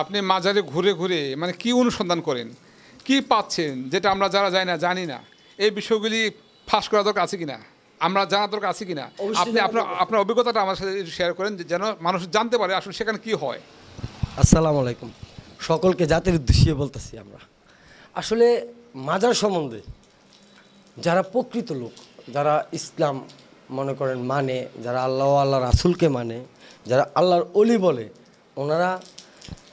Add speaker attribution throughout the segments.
Speaker 1: আপনি মাজারে ঘুরে ঘুরে মানে কি অনুসন্ধান করেন, কি পাচ্ছেন যেটা আমরা যারা জানি না, এই বিষয়গুলি ফাঁস করা দরকার আছে কিনা, আমরা জানা দরকার আছে কিনা? আপনি আপনার অভিজ্ঞতাটা আমার সাথে শেয়ার করেন যেন মানুষ জানতে পারে আসলে সেখানে কি হয়।
Speaker 2: আসসালামু আলাইকুম, সকলকে জাতির উদ্দেশ্যে বলতেছি। আমরা আসলে মাজার সম্বন্ধে যারা প্রকৃত লোক, যারা ইসলাম মনে করেন মানে, যারা আল্লাহ রাসূলকে মানে, যারা আল্লাহর অলি বলে, ওনারা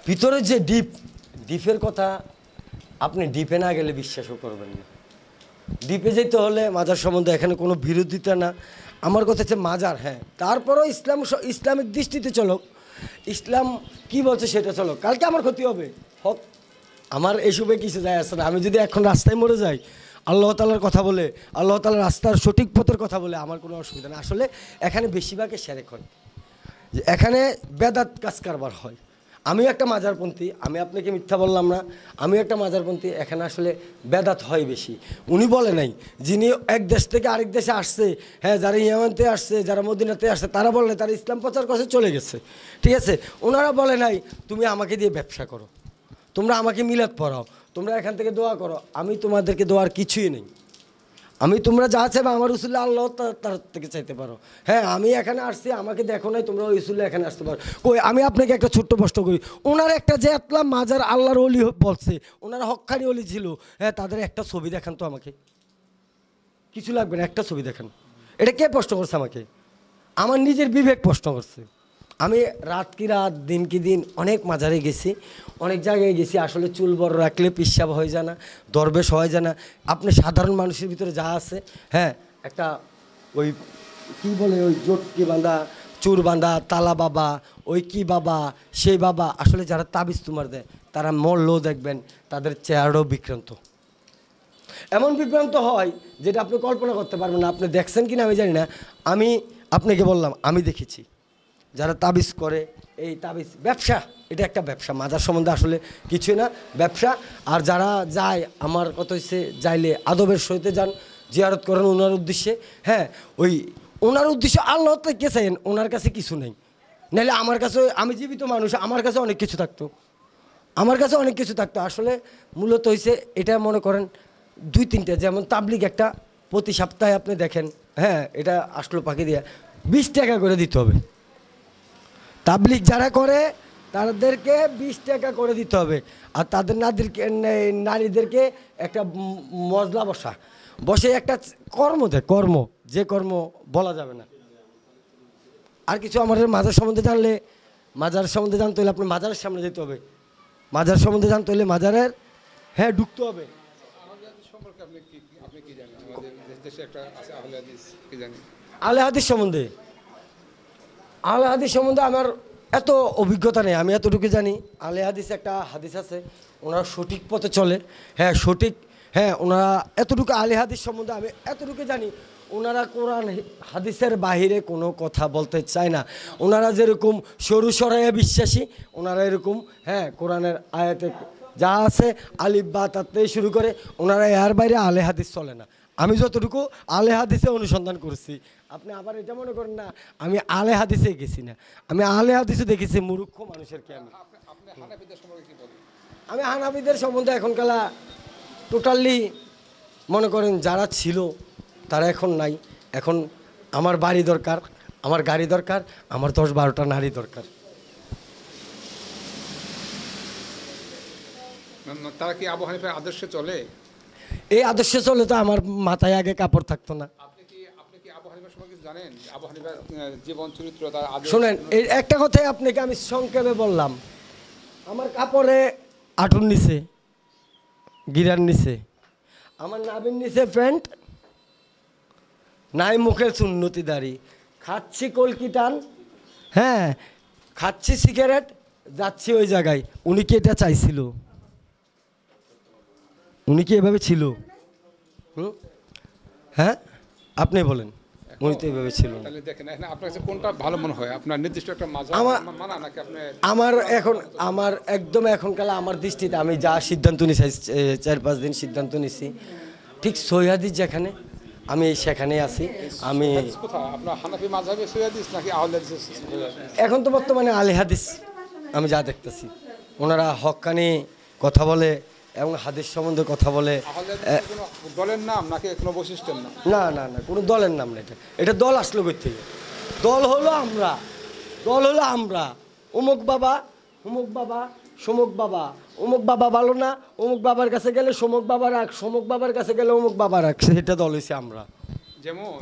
Speaker 2: ভিতরে যে ডিপের কথা, আপনি ডিপে না গেলে বিশ্বাসও করবেন না। ডিপে যেতে হলে মাজার সম্বন্ধে এখানে কোনো বিরোধিতা না। আমার কথা হচ্ছে মাজার, হ্যাঁ, তারপরেও ইসলামিক দৃষ্টিতে চলো, ইসলাম কি বলছে সেটা চলো। কালকে আমার ক্ষতি হবে, হক আমার এসবে কিছু যায় আসে না। আমি যদি এখন রাস্তায় মরে যাই, আল্লাহ তাআলার কথা বলে, আল্লাহ তাআলার রাস্তার সঠিক পথের কথা বলে, আমার কোনো অসুবিধা নেই। আসলে এখানে বেশিরভাগই শিরক হয়, এখানে বেদাত কাজ কারবার হয়। আমিও একটা মাজারপন্থী, আমি আপনাকে মিথ্যা বললাম না, আমিও একটা মাজারপন্থী। এখানে আসলে বেদাত হয় বেশি। উনি বলে নাই, যিনি এক দেশ থেকে আরেক দেশে আসছে, হ্যাঁ, যারা ইয়ামানতে আসছে, যারা মদিনাতে আসছে, তারা বলে নাই তারা ইসলাম প্রচার করছে চলে গেছে, ঠিক আছে। ওনারা বলে নাই তুমি আমাকে দিয়ে ব্যবসা করো, তোমরা আমাকে মিলাদ পড়াও, তোমরা এখান থেকে দোয়া করো। আমি তোমাদেরকে দোয়ার কিছুই নেই। আমি তোমরা যা চাইবে আমার রসুল্লাহ আল্লাহ তার থেকে চাইতে পারো। হ্যাঁ, আমি এখানে আসছি, আমাকে দেখো নাই, তোমরা ওই রসুল্লাহ এখানে আসতে পারো। কই, আমি আপনাকে একটা ছোট্ট প্রশ্ন করি, ওনার একটা যে এতলাম মাজার আল্লাহর অলি বলছে, ওনারা হক্কানি অলি ছিল, হ্যাঁ, তাদের একটা ছবি দেখান তো আমাকে। কিছু লাগবে না, একটা ছবি দেখান। এটা কে প্রশ্ন করছে আমাকে? আমার নিজের বিবেক প্রশ্ন করছে। আমি রাত কি রাত, দিন কি দিন অনেক মাজারে গেছি, অনেক জায়গায় গেছি। আসলে চুল বড় রাখলে পিসাব হয়ে যায় না, দরবেশ হয়ে যায় না। আপনি সাধারণ মানুষের ভিতরে যা আছে, হ্যাঁ, একটা ওই কি বলে, ওই জটকি বাঁধা, চুর বাঁধা, তালা বাবা, ওই কি বাবা, সেই বাবা, আসলে যারা তাবিজ তোমার দেয়, তারা মরলেও দেখবেন তাদের চেহারাও বিক্রান্ত। এমন বিভ্রান্ত হয় যেটা আপনি কল্পনা করতে পারবেন না। আপনি দেখছেন কিনা আমি জানি না, আমি আপনাকে বললাম আমি দেখেছি। যারা তাবিজ করে, এই তাবিজ ব্যবসা, এটা একটা ব্যবসা। মাজার সম্বন্ধে আসলে কিছুই না, ব্যবসা। আর যারা যায়, আমার কথা হচ্ছে যাইলে আদবের সহিত যান, জিয়ারত করেন ওনার উদ্দেশ্যে, হ্যাঁ, ওই ওনার উদ্দেশ্যে আল্লাহ কে চাইেন, ওনার কাছে কিছু নেই। নাহলে আমার কাছে, আমি জীবিত মানুষ, আমার কাছে অনেক কিছু থাকতো, আমার কাছে অনেক কিছু থাকতো। আসলে মূলত হয়েছে এটা, মনে করেন 2-3টা, যেমন তাবলিগ একটা প্রতি সপ্তাহে আপনি দেখেন, হ্যাঁ, এটা আসলো পাখি দিয়ে 20 টাকা করে দিতে হবে। তাবলিগ যারা করে তাদেরকে 20 টাকা করে দিতে হবে। আর তাদের নারীদেরকে একটা মজলা বসে একটা কর্ম দেয়, কর্ম, যে কর্ম বলা যাবে না। আর কিছু আমাদের মাজার সম্বন্ধে জানলে, মাজার সম্বন্ধে জানতে হলে আপনি মাজারের সামনে যেতে হবে। মাজার সম্বন্ধে জানতে হলে মাজারের, হ্যাঁ, ঢুকতে হবে। আহলে হাদিস সম্বন্ধে, আহলে হাদিস সম্বন্ধে আমার এত অভিজ্ঞতা নেই। আমি এতটুকু জানি, আহলে হাদিস একটা হাদিস আছে, ওনারা সঠিক পথে চলে, হ্যাঁ, সঠিক, হ্যাঁ, ওনারা এতটুকু আহলে হাদিস সম্বন্ধে আমি এতটুকু জানি, ওনারা কোরআন হাদিসের বাহিরে কোনো কথা বলতে চায় না। ওনারা যেরকম সরু সরাইয়া বিশ্বাসী, ওনারা এরকম, হ্যাঁ, কোরআনের আয়াতে যা আছে আলিফ বা তাতে শুরু করে, ওনারা এর বাইরে আহলে হাদিস চলে না। আমি যতটুকু আহলে হাদিসে অনুসন্ধান করছি, আপনি আবার এটা মনে করেন না আমি আহলে হাদিসে গেছি না, আমি আহলে হাদিসে দেখেছি মূর্খ মানুষের কে। আমি হানাফিদের সম্বন্ধে এখনকালা টোটালি মনে করেন যারা ছিল তারা এখন নাই। এখন আমার বাড়ি দরকার, আমার গাড়ি দরকার, আমার 10-12টা নারী দরকার।
Speaker 1: তারা কি আবু হানিফার আদর্শে চলে?
Speaker 2: এই আদর্শে চলে তো আমার মাথায় আগে কাপড় থাকতো না। শোনেন, এই একটা কথাই আপনাকে আমি সংক্ষেপে বললাম। আমার কাপড়ে আঁটুর নিচে, গিরার নিচে, আমার নাভির নিচে প্যান্ট, নাই মুখের সুন্নতি দাড়ি, খাচ্ছি কলকি টান, হ্যাঁ, খাচ্ছি সিগারেট, যাচ্ছি ওই জায়গায়। উনি কি এটা চাইছিল? উনি কি এভাবে ছিল? হ্যাঁ, আপনি বলেন, উনি তো এভাবে ছিল। আমার এখন, আমার একদম এখনকাল আমার দৃষ্টিতে আমি যা সিদ্ধান্ত নিয়েছি, 4-5 দিন সিদ্ধান্ত নিছি, ঠিক সহিহ হাদিস যেখানে আমি সেখানেই আছি। আমি এখন তো বর্তমানে আহলে হাদিস আমি যা দেখতেছি, ওনারা হক্কানি কথা বলে এবং হাদিস সম্বন্ধে কথা বলে।
Speaker 1: তাহলে কোনো দলের নাম নাকি কোনো বৈশিষ্ট্যের নাম?
Speaker 2: না না না, কোনো দলের নাম না, এটা দল আসলো কই থেকে? দল হলো আমরা, দল হলো আমরা। অমুক বাবা, অমুক বাবা, সমুক বাবা, অমুক বাবা ভালো না, অমুক বাবার কাছে গেলে সমুক বাবা রাখ, সমুক বাবার কাছে গেলে অমুক বাবা রাখ, সেটা দল হয়েছে আমরা।
Speaker 1: যেমন